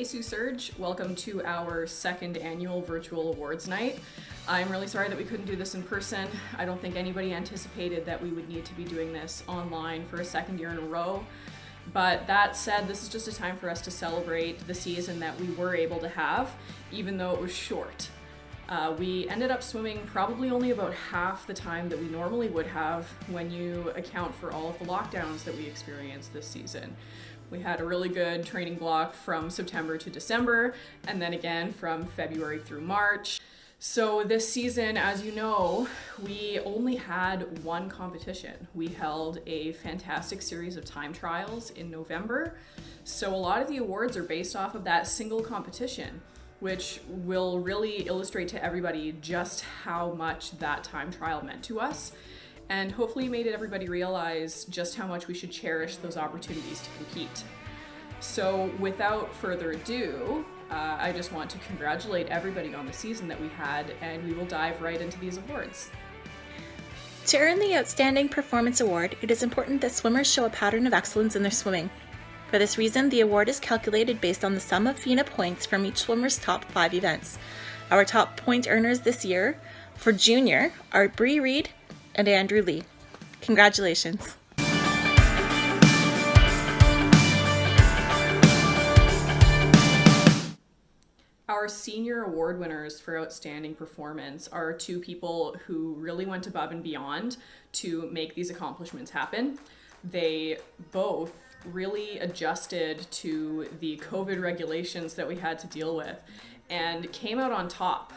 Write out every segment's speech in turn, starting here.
Hey Sault Surge, welcome to our second annual virtual awards night. I'm really sorry that we couldn't do this in person. I don't think anybody anticipated that we would need to be doing this online for a second year in a row. But that said, this is just a time for us to celebrate the season that we were able to have, even though it was short. We ended up swimming probably only about half the time that we normally would have when you account for all of the lockdowns that we experienced this season. We had a really good training block from September to December, and then again from February through March. So this season, as you know, we only had one competition. We held a fantastic series of time trials in November. So a lot of the awards are based off of that single competition, which will really illustrate to everybody just how much that time trial meant to us, and hopefully made everybody realize just how much we should cherish those opportunities to compete. So without further ado, I just want to congratulate everybody on the season that we had, and we will dive right into these awards. To earn the Outstanding Performance Award, it is important that swimmers show a pattern of excellence in their swimming. For this reason, the award is calculated based on the sum of FINA points from each swimmer's top 5 events. Our top point earners this year for junior are Bree Reed and Andrew Lee. Congratulations. Our senior award winners for outstanding performance are two people who really went above and beyond to make these accomplishments happen. They both really adjusted to the COVID regulations that we had to deal with and came out on top.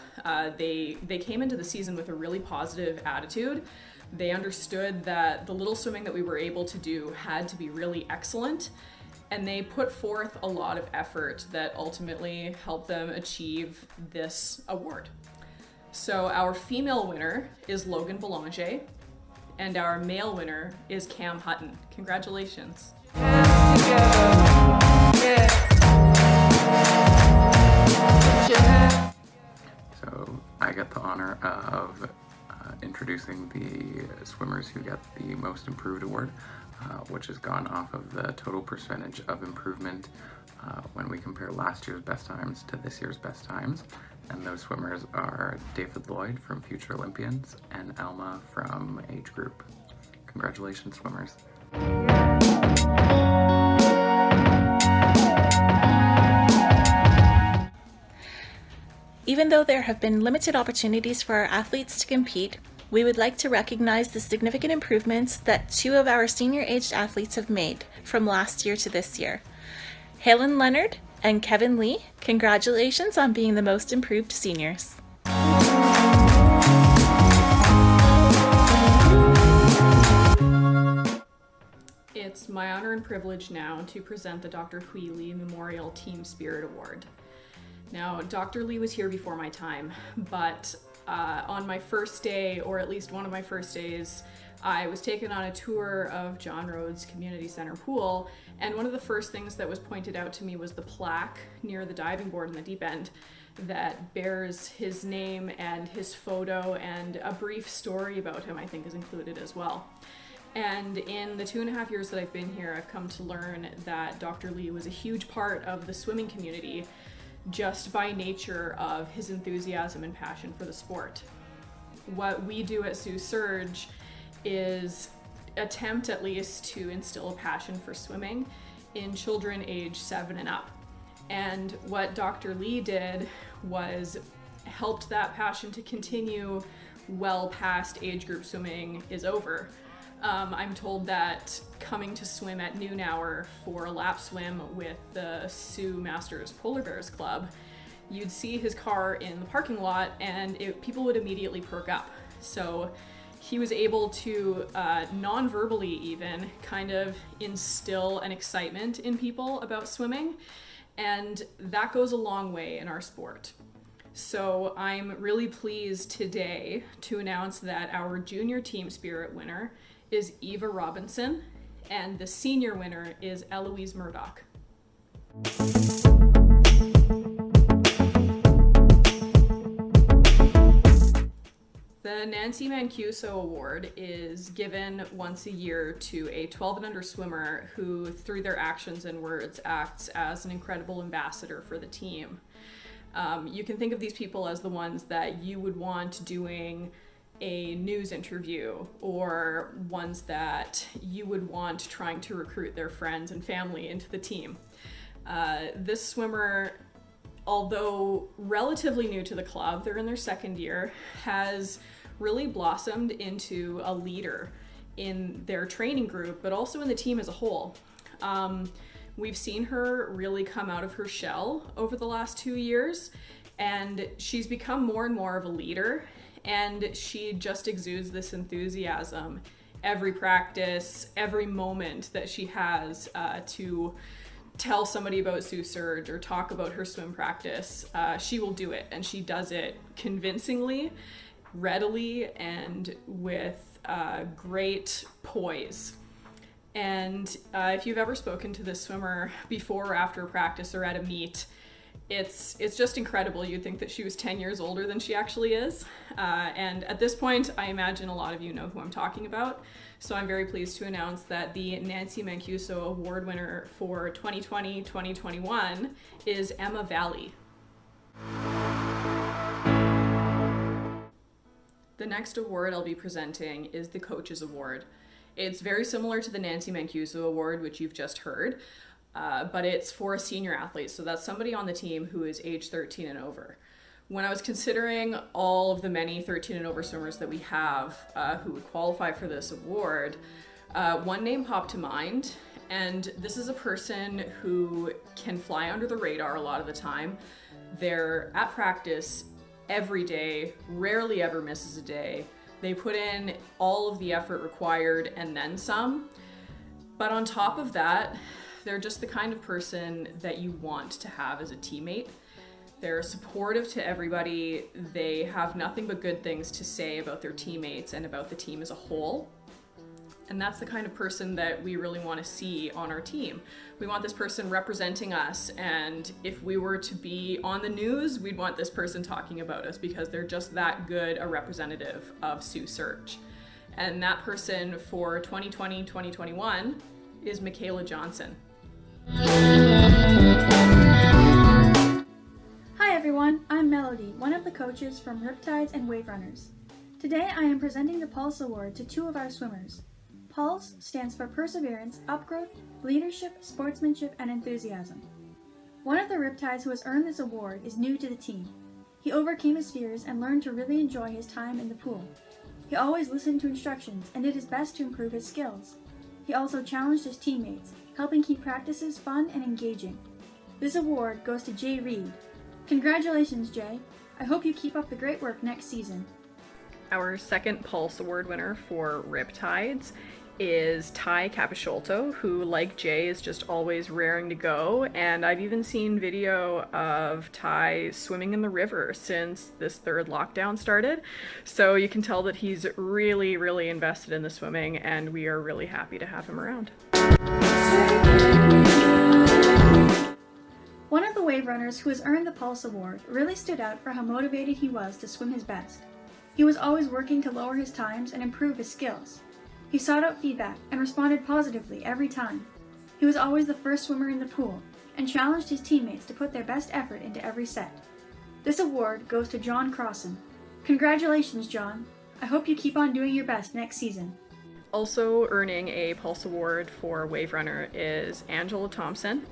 They came into the season with a really positive attitude. They understood that the little swimming that we were able to do had to be really excellent, and they put forth a lot of effort that ultimately helped them achieve this award. So our female winner is Logan Belanger, and our male winner is Cam Hutton. Congratulations. So I get the honor of introducing the swimmers who get the Most Improved Award, which has gone off of the total percentage of improvement when we compare last year's best times to this year's best times. And those swimmers are David Lloyd from Future Olympians and Alma from Age Group. Congratulations, swimmers. Even though there have been limited opportunities for our athletes to compete, we would like to recognize the significant improvements that 2 of our senior-aged athletes have made from last year to this year. Halen Leonard and Kevin Lee, congratulations on being the most improved seniors. It's my honor and privilege now to present the Dr. Hui Lee Memorial Team Spirit Award. Now, Dr. Lee was here before my time, but on my first day, or at least one of my first days, I was taken on a tour of John Rhodes Community Center pool, and one of the first things that was pointed out to me was the plaque near the diving board in the deep end that bears his name and his photo, and a brief story about him, I think, is included as well. And in the 2.5 years that I've been here, I've come to learn that Dr. Lee was a huge part of the swimming community, just by nature of his enthusiasm and passion for the sport. What we do at Sault Surge is attempt at least to instill a passion for swimming in children age 7 and up. And what Dr. Lee did was helped that passion to continue well past age group swimming is over. I'm told that coming to swim at noon hour for a lap swim with the Sault Masters Polar Bears Club, you'd see his car in the parking lot and people would immediately perk up. So he was able to non-verbally even kind of instill an excitement in people about swimming, and that goes a long way in our sport. So I'm really pleased today to announce that our junior team spirit winner is Eva Robinson, and the senior winner is Eloise Murdoch. The Nancy Mancuso Award is given once a year to a 12 and under swimmer who, through their actions and words, acts as an incredible ambassador for the team. You can think of these people as the ones that you would want doing a news interview, or ones that you would want trying to recruit their friends and family into the team. This swimmer, although relatively new to the club, they're in their second year, has really blossomed into a leader in their training group, but also in the team as a whole. We've seen her really come out of her shell over the last 2 years, and she's become more and more of a leader, and she just exudes this enthusiasm every practice, every moment that she has to tell somebody about Sault Surge or talk about her swim practice. She will do it, and she does it convincingly, readily, and with great poise. And if you've ever spoken to this swimmer before or after a practice or at a meet, it's just incredible. You'd think that she was 10 years older than she actually is. And at this point, I imagine a lot of you know who I'm talking about. So I'm very pleased to announce that the Nancy Mancuso Award winner for 2020-2021 is Emma Valley. The next award I'll be presenting is the Coaches Award. It's very similar to the Nancy Mancuso Award, which you've just heard, but it's for a senior athlete. So that's somebody on the team who is age 13 and over. When I was considering all of the many 13 and over swimmers that we have who would qualify for this award, one name popped to mind, and this is a person who can fly under the radar a lot of the time. They're at practice every day, rarely ever misses a day. They put in all of the effort required and then some. But on top of that, they're just the kind of person that you want to have as a teammate. They're supportive to everybody. They have nothing but good things to say about their teammates and about the team as a whole. And that's the kind of person that we really want to see on our team. We want this person representing us, and if we were to be on the news, we'd want this person talking about us because they're just that good a representative of Sault Surge. And that person for 2020-2021 is Michaela Johnson. Hi everyone, I'm Melody, one of the coaches from Riptides and Wave Runners. Today I am presenting the Pulse Award to two of our swimmers. PULSE stands for Perseverance, Upgrowth, Leadership, Sportsmanship, and Enthusiasm. One of the Riptides who has earned this award is new to the team. He overcame his fears and learned to really enjoy his time in the pool. He always listened to instructions and did his best to improve his skills. He also challenged his teammates, helping keep practices fun and engaging. This award goes to Jay Reed. Congratulations, Jay. I hope you keep up the great work next season. Our second Pulse Award winner for Riptides is Ty Capisciolto, who, like Jay, is just always raring to go, and I've even seen video of Ty swimming in the river since this third lockdown started, so you can tell that he's really, really invested in the swimming, and we are really happy to have him around. One of the wave runners who has earned the Pulse Award really stood out for how motivated he was to swim his best. He was always working to lower his times and improve his skills. He sought out feedback and responded positively every time. He was always the first swimmer in the pool and challenged his teammates to put their best effort into every set. This award goes to John Crossan. Congratulations, John. I hope you keep on doing your best next season. Also earning a Pulse Award for Wave Runner is Angela Thompson,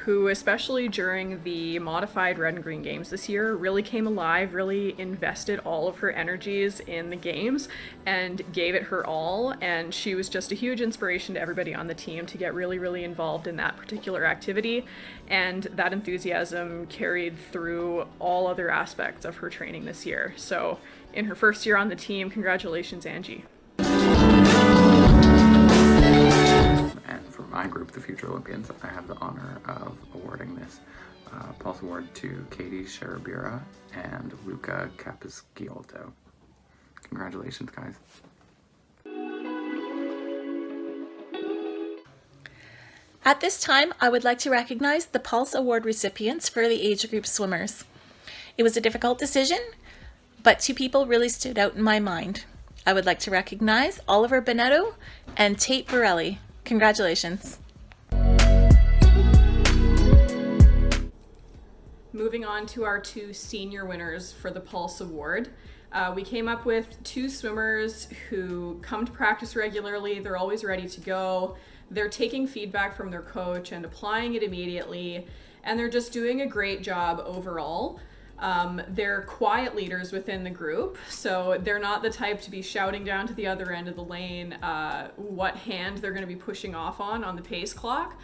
who, especially during the modified red and green games this year, really came alive, really invested all of her energies in the games and gave it her all. And she was just a huge inspiration to everybody on the team to get really, really involved in that particular activity. And that enthusiasm carried through all other aspects of her training this year. So in her first year on the team, congratulations, Angie. And for my group, the Future Olympians, I have the honor of awarding this Pulse Award to Katie Sharabira and Luca Capisciolto. Congratulations, guys. At this time, I would like to recognize the Pulse Award recipients for the age group swimmers. It was a difficult decision, but two people really stood out in my mind. I would like to recognize Oliver Bonetto and Tate Borelli. Congratulations. Moving on to our two senior winners for the Pulse Award. We came up with two swimmers who come to practice regularly. They're always ready to go. They're taking feedback from their coach and applying it immediately, and they're just doing a great job overall. They're quiet leaders within the group, so they're not the type to be shouting down to the other end of the lane what hand they're going to be pushing off on the pace clock,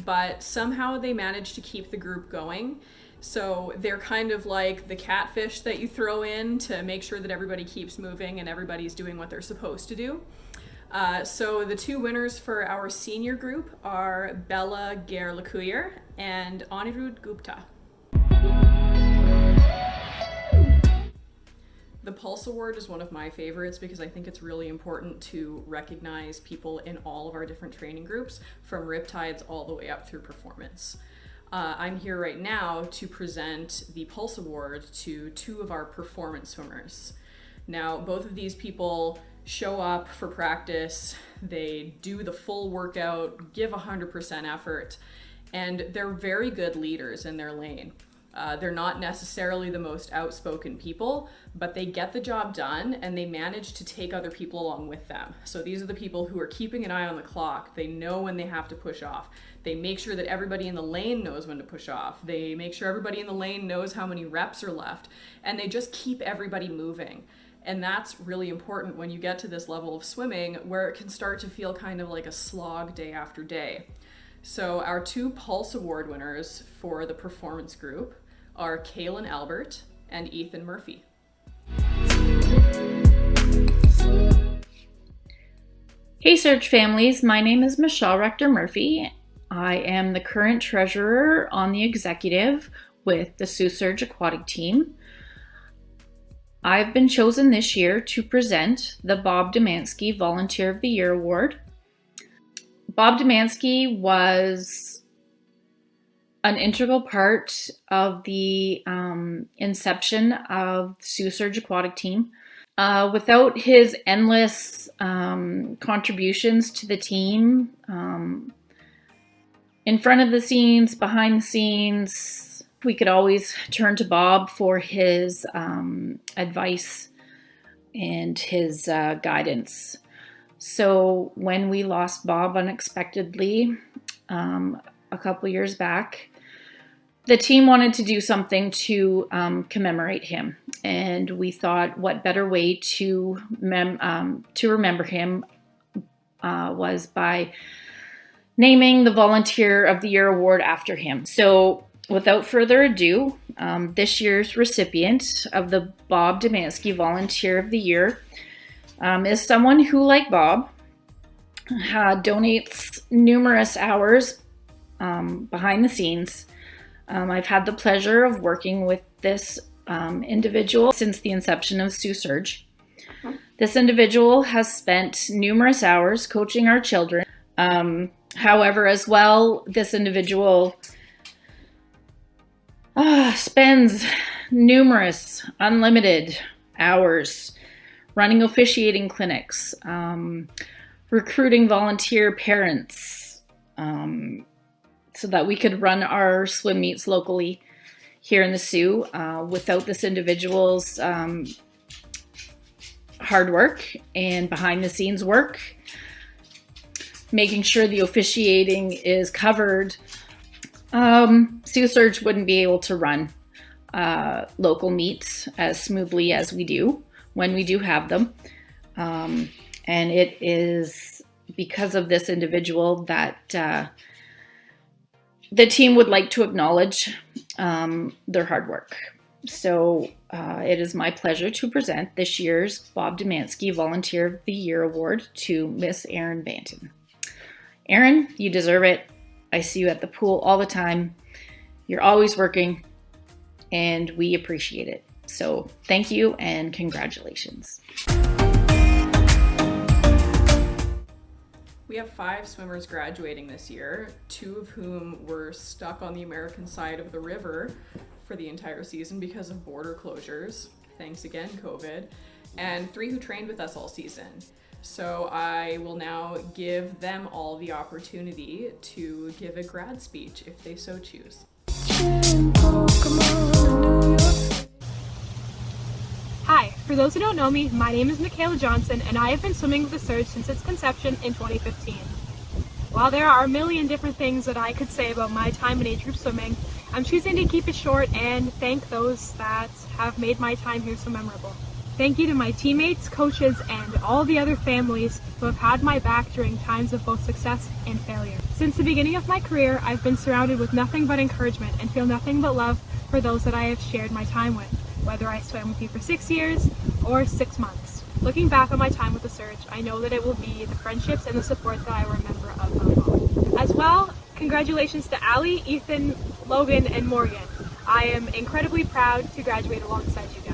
but somehow they manage to keep the group going. So they're kind of like the catfish that you throw in to make sure that everybody keeps moving and everybody's doing what they're supposed to do. So the two winners for our senior group are Bella Gair-Lecuyer and Anirudh Gupta. The Pulse Award is one of my favorites because I think it's really important to recognize people in all of our different training groups, from Riptides all the way up through performance. I'm here right now to present the Pulse Award to two of our performance swimmers. Now, both of these people show up for practice, they do the full workout, give 100% effort, and they're very good leaders in their lane. They're not necessarily the most outspoken people, but they get the job done and they manage to take other people along with them. So these are the people who are keeping an eye on the clock. They know when they have to push off. They make sure that everybody in the lane knows when to push off. They make sure everybody in the lane knows how many reps are left, and they just keep everybody moving. And that's really important when you get to this level of swimming where it can start to feel kind of like a slog day after day. So our two Pulse Award winners for the performance group are Kaylin Albert and Ethan Murphy. Hey Surge families, my name is Michelle Rector Murphy. I am the current treasurer on the executive with the Sault Surge Aquatic team. I've been chosen this year to present the Bob Demansky Volunteer of the Year Award. Bob Demansky was an integral part of the inception of the Sault Surge Aquatic team. Without his endless contributions to the team, in front of the scenes, behind the scenes, we could always turn to Bob for his advice and his guidance. So when we lost Bob unexpectedly a couple years back, the team wanted to do something to commemorate him, and we thought what better way to remember him was by naming the Volunteer of the Year Award after him. So without further ado, this year's recipient of the Bob Demansky Volunteer of the Year is someone who, like Bob, donates numerous hours behind the scenes. I've had the pleasure of working with this individual since the inception of Sault Surge. This individual has spent numerous hours coaching our children. However, as well, this individual spends numerous unlimited hours running officiating clinics, recruiting volunteer parents, so that we could run our swim meets locally here in the Soo. Without this individual's hard work and behind the scenes work, making sure the officiating is covered, Sault Surge wouldn't be able to run local meets as smoothly as we do when we do have them. And it is because of this individual that the team would like to acknowledge their hard work. So it is my pleasure to present this year's Bob Demansky Volunteer of the Year Award to Miss Erin Banton. Erin, you deserve it. I see you at the pool all the time. You're always working, and we appreciate it. So thank you and congratulations. We have 5 swimmers graduating this year, 2 of whom were stuck on the American side of the river for the entire season because of border closures. thanks again, COVID, and 3 who trained with us all season. So I will now give them all the opportunity to give a grad speech if they so choose. Hi, for those who don't know me, my name is Michaela Johnson, and I have been swimming with the Surge since its conception in 2015. While there are a million different things that I could say about my time in age group swimming, I'm choosing to keep it short and thank those that have made my time here so memorable. Thank you to my teammates, coaches, and all the other families who have had my back during times of both success and failure. Since the beginning of my career, I've been surrounded with nothing but encouragement and feel nothing but love for those that I have shared my time with, whether I swam with you for 6 years or 6 months. Looking back on my time with the Surge, I know that it will be the friendships and the support that I remember of all. As well, congratulations to Allie, Ethan, Logan, and Morgan. I am incredibly proud to graduate alongside you guys.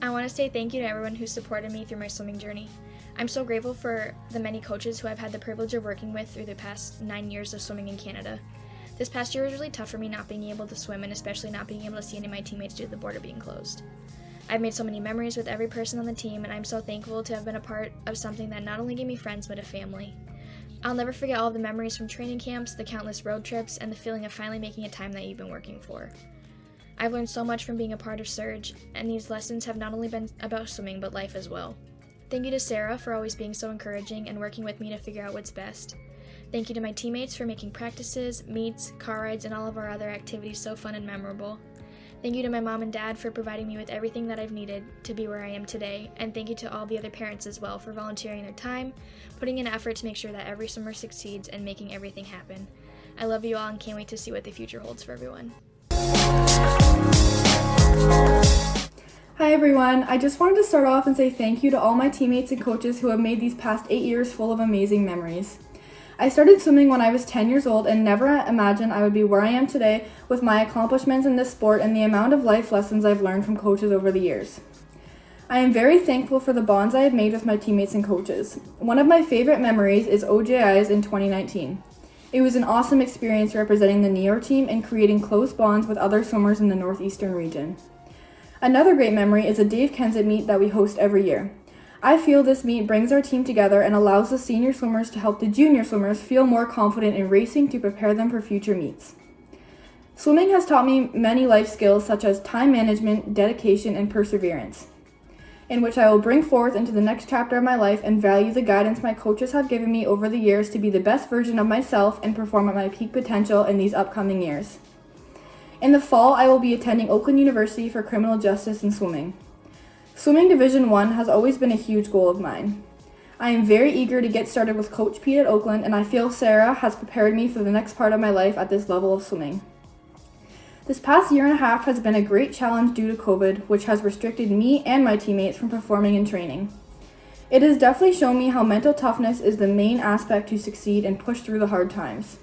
I want to say thank you to everyone who supported me through my swimming journey. I'm so grateful for the many coaches who I've had the privilege of working with through the past 9 years of swimming in Canada. This past year was really tough for me not being able to swim and especially not being able to see any of my teammates due to the border being closed. I've made so many memories with every person on the team, and I'm so thankful to have been a part of something that not only gave me friends but a family. I'll never forget all of the memories from training camps, the countless road trips, and the feeling of finally making a time that you've been working for. I've learned so much from being a part of Surge, and these lessons have not only been about swimming but life as well. Thank you to Sarah for always being so encouraging and working with me to figure out what's best. Thank you to my teammates for making practices, meets, car rides, and all of our other activities so fun and memorable. Thank you to my mom and dad for providing me with everything that I've needed to be where I am today, and thank you to all the other parents as well for volunteering their time, putting in effort to make sure that every swimmer succeeds, and making everything happen. I love you all and can't wait to see what the future holds for everyone. Hi everyone, I just wanted to start off and say thank you to all my teammates and coaches who have made these past 8 years full of amazing memories. I started swimming when I was 10 years old and never imagined I would be where I am today with my accomplishments in this sport and the amount of life lessons I've learned from coaches over the years. I am very thankful for the bonds I have made with my teammates and coaches. One of my favorite memories is OJIs in 2019. It was an awesome experience representing the New York team and creating close bonds with other swimmers in the northeastern region. Another great memory is a Dave Kensett meet that we host every year. I feel this meet brings our team together and allows the senior swimmers to help the junior swimmers feel more confident in racing to prepare them for future meets. Swimming has taught me many life skills such as time management, dedication, and perseverance, in which I will bring forth into the next chapter of my life and value the guidance my coaches have given me over the years to be the best version of myself and perform at my peak potential in these upcoming years. In the fall, I will be attending Oakland University for criminal justice and swimming. Swimming Division I has always been a huge goal of mine. I am very eager to get started with Coach Pete at Oakland, and I feel Sarah has prepared me for the next part of my life at this level of swimming. This past year and a half has been a great challenge due to COVID, which has restricted me and my teammates from performing and training. It has definitely shown me how mental toughness is the main aspect to succeed and push through the hard times.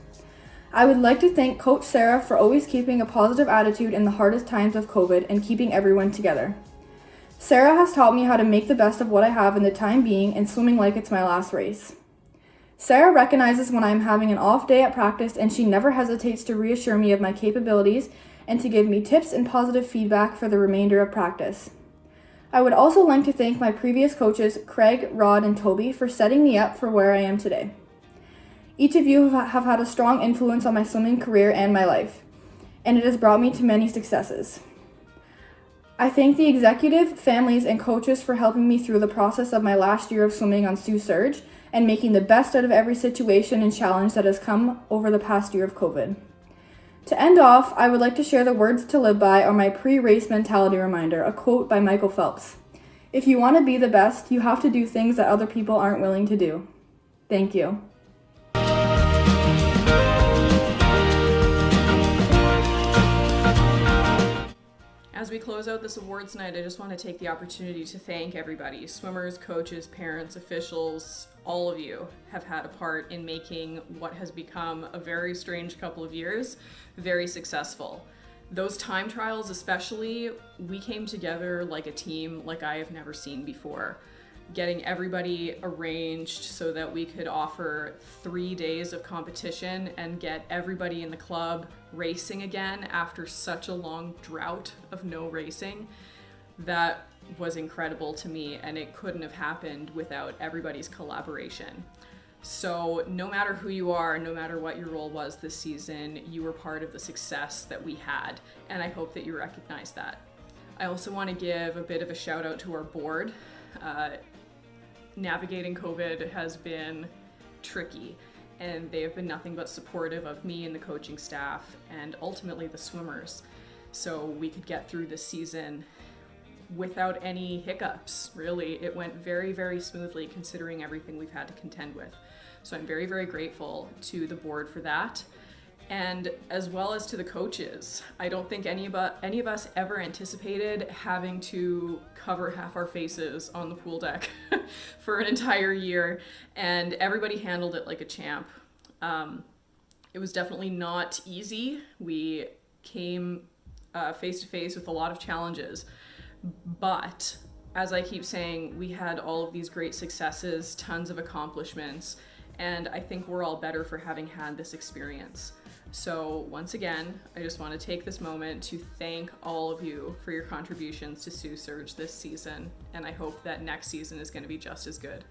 I would like to thank Coach Sarah for always keeping a positive attitude in the hardest times of COVID and keeping everyone together. Sarah has taught me how to make the best of what I have in the time being and swimming like it's my last race. Sarah recognizes when I am having an off day at practice, and she never hesitates to reassure me of my capabilities and to give me tips and positive feedback for the remainder of practice. I would also like to thank my previous coaches, Craig, Rod, and Toby, for setting me up for where I am today. Each of you have had a strong influence on my swimming career and my life, and it has brought me to many successes. I thank the executive, families, and coaches for helping me through the process of my last year of swimming on Sault Surge and making the best out of every situation and challenge that has come over the past year of COVID. To end off, I would like to share the words to live by or my pre-race mentality reminder, a quote by Michael Phelps. If you want to be the best, you have to do things that other people aren't willing to do. Thank you. As we close out this awards night, I just want to take the opportunity to thank everybody. Swimmers, coaches, parents, officials, all of you have had a part in making what has become a very strange couple of years very successful. Those time trials especially, we came together like a team like I have never seen before. getting everybody arranged so that we could offer 3 days of competition and get everybody in the club racing again after such a long drought of no racing. That was incredible to me, and it couldn't have happened without everybody's collaboration. So no matter who you are, no matter what your role was this season, you were part of the success that we had, and I hope that you recognize that. I also want to give a bit of a shout out to our board. Navigating COVID has been tricky, and they have been nothing but supportive of me and the coaching staff and ultimately the swimmers, so we could get through this season without any hiccups. Really, it went very, very smoothly considering everything we've had to contend with. So I'm very, very grateful to the board for that, and as well as to the coaches. I don't think any of us ever anticipated having to cover half our faces on the pool deck for an entire year, and everybody handled it like a champ. It was definitely not easy. We came face to face with a lot of challenges, but as I keep saying, we had all of these great successes, tons of accomplishments, and I think we're all better for having had this experience. So once again, I just want to take this moment to thank all of you for your contributions to Sault Surge this season, and I hope that next season is going to be just as good.